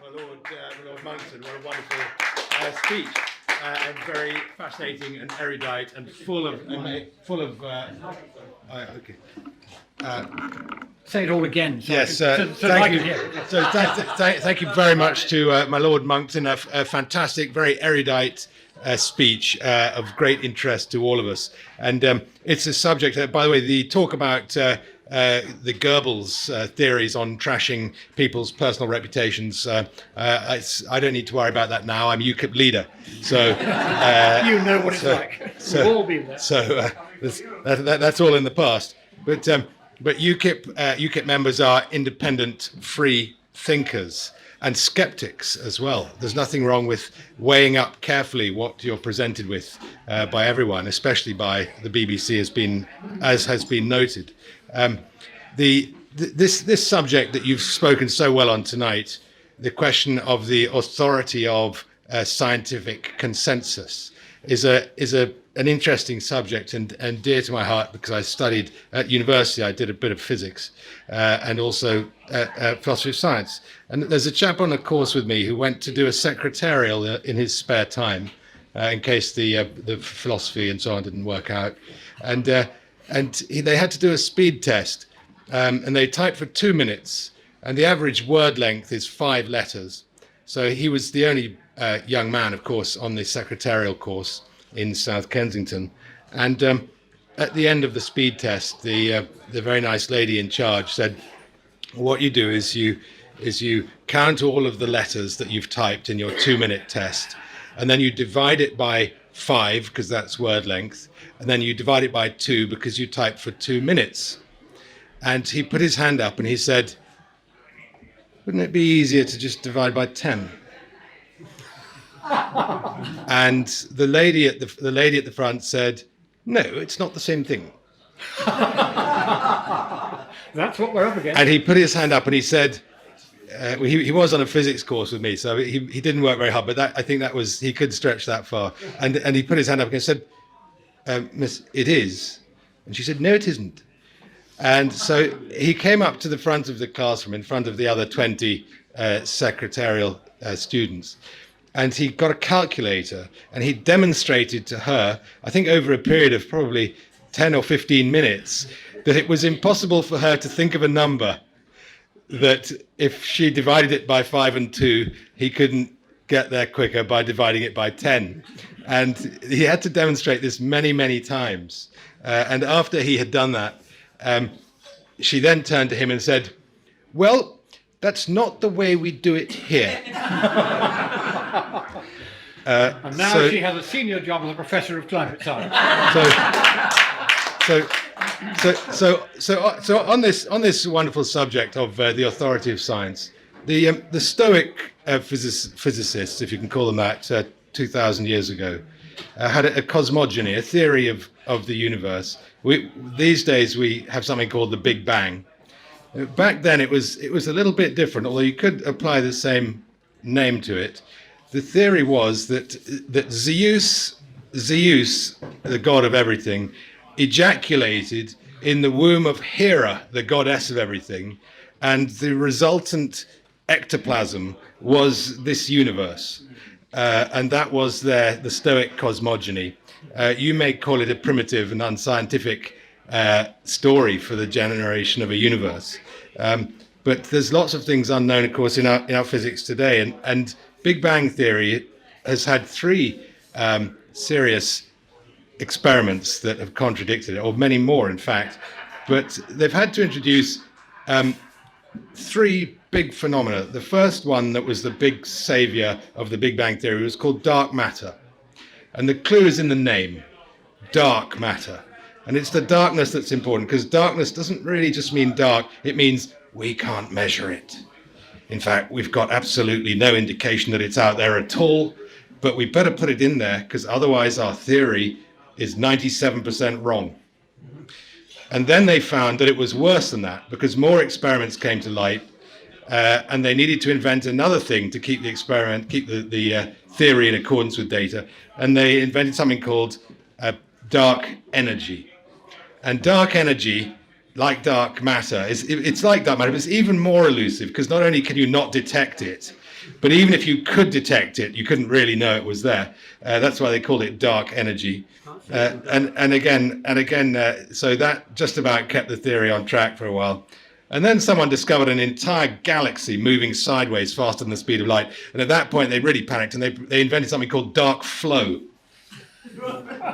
my Lord Monckton. What a wonderful speech, and very fascinating and erudite and full of. Okay. Say it all again. Yes, thank you. So thank you very much to my Lord Monckton. A fantastic, very erudite speech of great interest to all of us. And it's a subject. By the way, the talk about the Goebbels theories on trashing people's personal reputations. I don't need to worry about that now. I'm UKIP leader, so you know what it's like. We've all been there. So that's all in the past. But UKIP members are independent, free thinkers and skeptics as well. There's nothing wrong with weighing up carefully what you're presented with by everyone, especially by the BBC, as has been noted. This subject that you've spoken so well on tonight, the question of the authority of scientific consensus, is an interesting subject and dear to my heart, because I studied at university. I did a bit of physics and also philosophy of science. And there's a chap on a course with me who went to do a secretarial in his spare time, in case the philosophy and so on didn't work out. And they had to do a speed test, and they typed for 2 minutes, and the average word length is 5 letters. So he was the only young man, of course, on the secretarial course in South Kensington. And at the end of the speed test, the very nice lady in charge said, what you do is you count all of the letters that you've typed in your 2-minute test, and then you divide it by 5, because that's word length, and then you divide it by 2 because you typed for 2 minutes. And he put his hand up and he said, wouldn't it be easier to just divide by 10? And the lady at the front said, no, it's not the same thing. That's what we're up against. And he put his hand up and he said, he was on a physics course with me, so he didn't work very hard, but I think that was, he could stretch that far. And he put his hand up and said, Miss, it is. And she said, no, it isn't. And so he came up to the front of the classroom in front of the other 20 secretarial students, and he got a calculator and he demonstrated to her, I think over a period of probably 10 or 15 minutes, that it was impossible for her to think of a number that if she divided it by 5 and 2, he couldn't get there quicker by dividing it by 10. And he had to demonstrate this many, many times. And after he had done that, she then turned to him and said, well, that's not the way we do it here. And now she has a senior job as a professor of climate science. So on this wonderful subject of the authority of science, the Stoic physicists, if you can call them that, 2,000 years ago, had a cosmogony, a theory of the universe. These days we have something called the Big Bang. Back then it was a little bit different, although you could apply the same name to it. The theory was that Zeus, the god of everything, ejaculated in the womb of Hera, the goddess of everything, and the resultant ectoplasm was this universe. And that was the Stoic cosmogony. You may call it a primitive and unscientific story for the generation of a universe. But there's lots of things unknown, of course, in our physics today. And Big Bang theory has had 3 serious experiments that have contradicted it, or many more, in fact. But they've had to introduce 3 big phenomena. The first one that was the big savior of the Big Bang theory was called dark matter. And the clue is in the name, dark matter. And it's the darkness that's important, because darkness doesn't really just mean dark, it means we can't measure it. In fact, we've got absolutely no indication that it's out there at all, but we better put it in there, because otherwise our theory is 97% wrong. And then they found that it was worse than that, because more experiments came to light, and they needed to invent another thing to keep the theory in accordance with data. And they invented something called dark energy. And dark energy, like dark matter, it's like dark matter, but it's even more elusive, because not only can you not detect it, But even if you could detect it, you couldn't really know it was there. That's why they called it dark energy. And again, so that just about kept the theory on track for a while. And then someone discovered an entire galaxy moving sideways faster than the speed of light. And at that point, they really panicked, and they invented something called dark flow.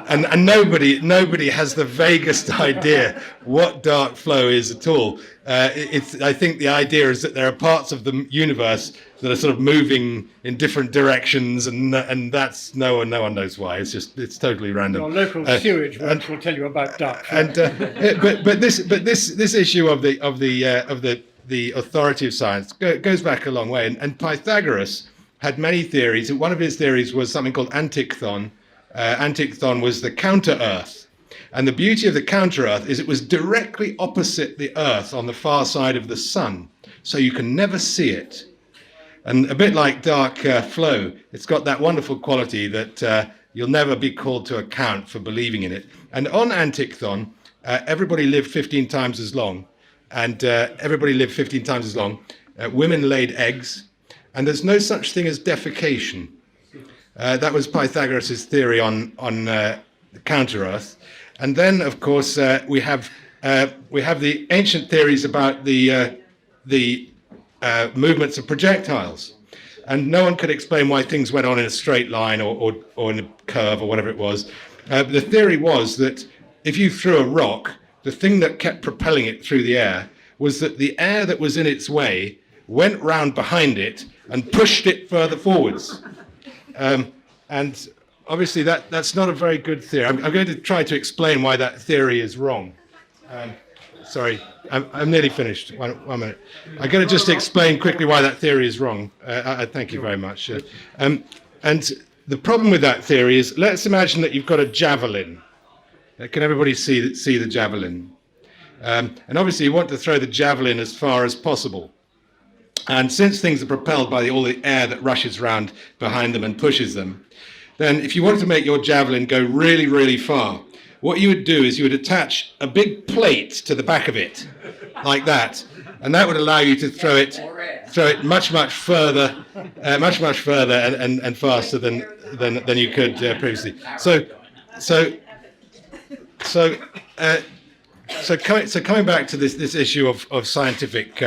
And nobody has the vaguest idea what dark flow is at all. I think the idea is that there are parts of the universe that are sort of moving in different directions, and that's no one knows why. It's totally random. Your local sewage works will tell you about dark flow. But this issue of the authority of science goes back a long way. And Pythagoras had many theories. One of his theories was something called antichthon. Antichthon was the counter-Earth. And the beauty of the counter-Earth is it was directly opposite the Earth on the far side of the sun. So you can never see it. And a bit like dark flow, it's got that wonderful quality that you'll never be called to account for believing in it. And on Antichthon, everybody lived 15 times as long. And everybody lived 15 times as long. Women laid eggs. And there's no such thing as defecation. That was Pythagoras' theory on the counter-Earth. And then, of course, we have the ancient theories about the movements of projectiles. And no one could explain why things went on in a straight line or in a curve or whatever it was. The theory was that if you threw a rock, the thing that kept propelling it through the air was that the air that was in its way went round behind it and pushed it further forwards. And obviously that's not a very good theory. I'm going to try to explain why that theory is wrong. Sorry, I'm nearly finished. One minute. I'm going to just explain quickly why that theory is wrong. Thank you very much. And the problem with that theory is, let's imagine that you've got a javelin. Can everybody see the javelin? And obviously you want to throw the javelin as far as possible. And since things are propelled by all the air that rushes around behind them and pushes them, then if you wanted to make your javelin go really, really far, what you would do is you would attach a big plate to the back of it, like that, and that would allow you to throw it much further and faster than you could previously. So coming back to this issue of scientific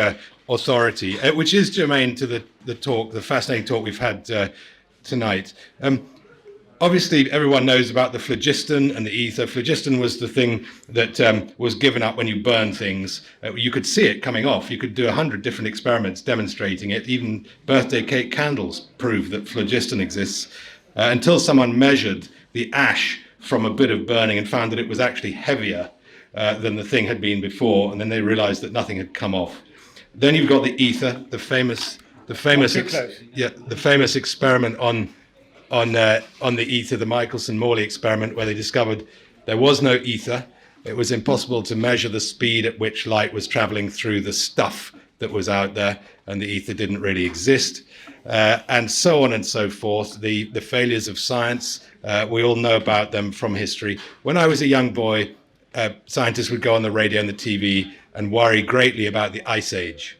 authority, which is germane to the fascinating talk we've had tonight. Obviously, everyone knows about the phlogiston and the ether. Phlogiston was the thing that was given up when you burn things. You could see it coming off. You could do 100 different experiments demonstrating it. Even birthday cake candles prove that phlogiston exists, until someone measured the ash from a bit of burning and found that it was actually heavier than the thing had been before, and then they realized that nothing had come off. Then you've got the ether, the famous experiment on the ether, the Michelson-Morley experiment, where they discovered there was no ether. It was impossible to measure the speed at which light was traveling through the stuff that was out there, and the ether didn't really exist, and so on and so forth. The failures of science, we all know about them from history. When I was a young boy, scientists would go on the radio and the TV and worry greatly about the Ice Age.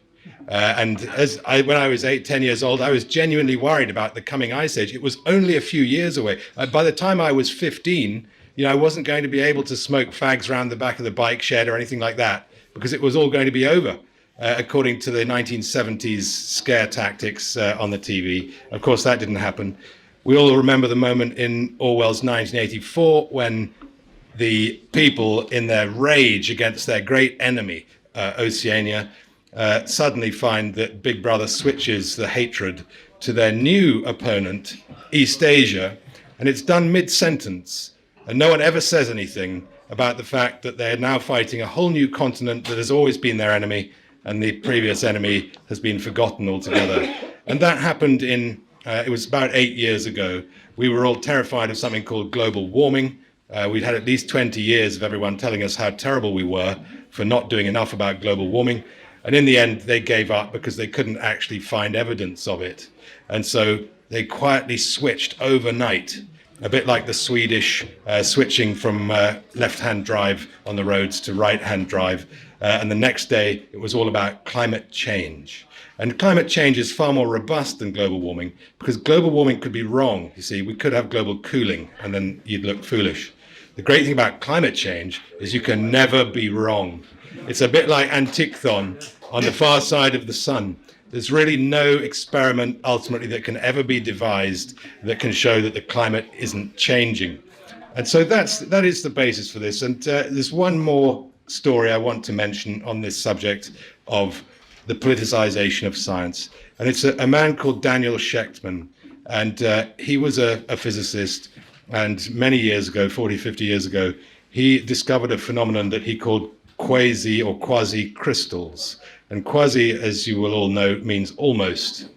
And when I was 8-10 years old, I was genuinely worried about the coming Ice Age. It was only a few years away. By the time I was 15, I wasn't going to be able to smoke fags around the back of the bike shed or anything like that, because it was all going to be over, according to the 1970s scare tactics on the TV. Of course, that didn't happen. We all remember the moment in Orwell's 1984 when the people, in their rage against their great enemy, Oceania, suddenly find that Big Brother switches the hatred to their new opponent, East Asia, and it's done mid-sentence, and no one ever says anything about the fact that they're now fighting a whole new continent that has always been their enemy, and the previous enemy has been forgotten altogether. And that happened it was about 8 years ago. We were all terrified of something called global warming. We'd had at least 20 years of everyone telling us how terrible we were for not doing enough about global warming. And in the end, they gave up because they couldn't actually find evidence of it. And so they quietly switched overnight, a bit like the Swedish switching from left-hand drive on the roads to right-hand drive. and the next day it was all about climate change. And climate change is far more robust than global warming, because global warming could be wrong. You see, we could have global cooling and then you'd look foolish. The great thing about climate change is you can never be wrong. It's a bit like Antichthon on the far side of the sun. There's really no experiment ultimately that can ever be devised that can show that the climate isn't changing. And so that is the basis for this. And there's one more story I want to mention on this subject of the politicization of science. And it's a man called Daniel Schechtman. And he was a physicist. And many years ago, 40, 50 years ago, he discovered a phenomenon that he called quasi or quasi-crystals. And quasi, as you will all know, means almost.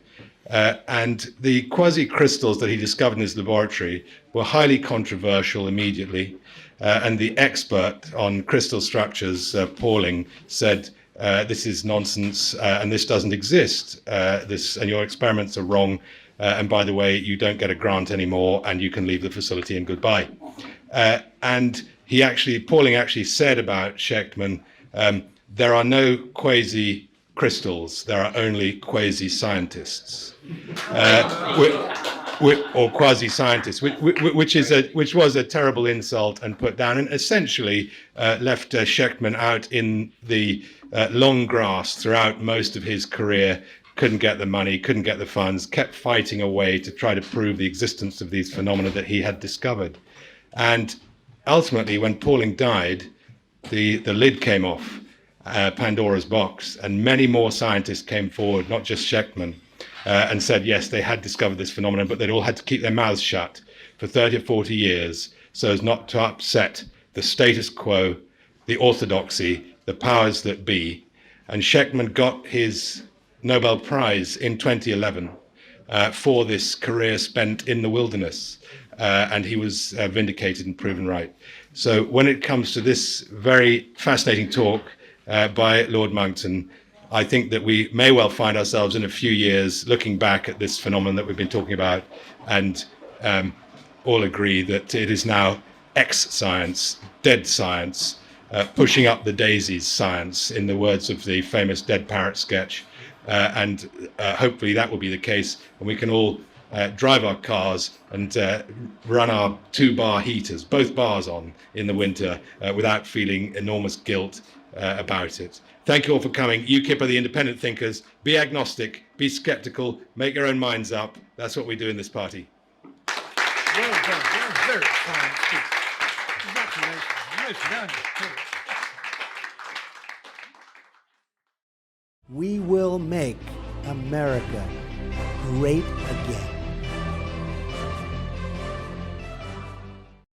And the quasi-crystals that he discovered in his laboratory were highly controversial immediately. And the expert on crystal structures, Pauling, said, this is nonsense and this doesn't exist. And your experiments are wrong. And by the way, you don't get a grant anymore and you can leave the facility and goodbye. And Pauling actually said about Schechtman, there are no quasi-crystals, there are only quasi-scientists, or quasi-scientists, which was a terrible insult and put down, and essentially left Schechtman out in the long grass throughout most of his career. Couldn't get the money, couldn't get the funds, kept fighting away to try to prove the existence of these phenomena that he had discovered. And ultimately, when Pauling died, the lid came off Pandora's box, and many more scientists came forward, not just Schechtman, and said, yes, they had discovered this phenomenon, but they'd all had to keep their mouths shut for 30 or 40 years so as not to upset the status quo, the orthodoxy, the powers that be. And Schechtman got his Nobel Prize in 2011 for this career spent in the wilderness, and he was vindicated and proven right. So when it comes to this very fascinating talk by Lord Monckton, I think that we may well find ourselves in a few years looking back at this phenomenon that we've been talking about and all agree that it is now ex-science, dead science, pushing up the daisies science, in the words of the famous Dead Parrot sketch. And hopefully that will be the case, and we can all drive our cars and run our 2-bar heaters, both bars on in the winter, without feeling enormous guilt about it. Thank you all for coming. UKIP are the independent thinkers. Be agnostic, be skeptical, make your own minds up. That's what we do in this party. Well done. Very fine speech. Congratulations. Most valuable. We will make America great again.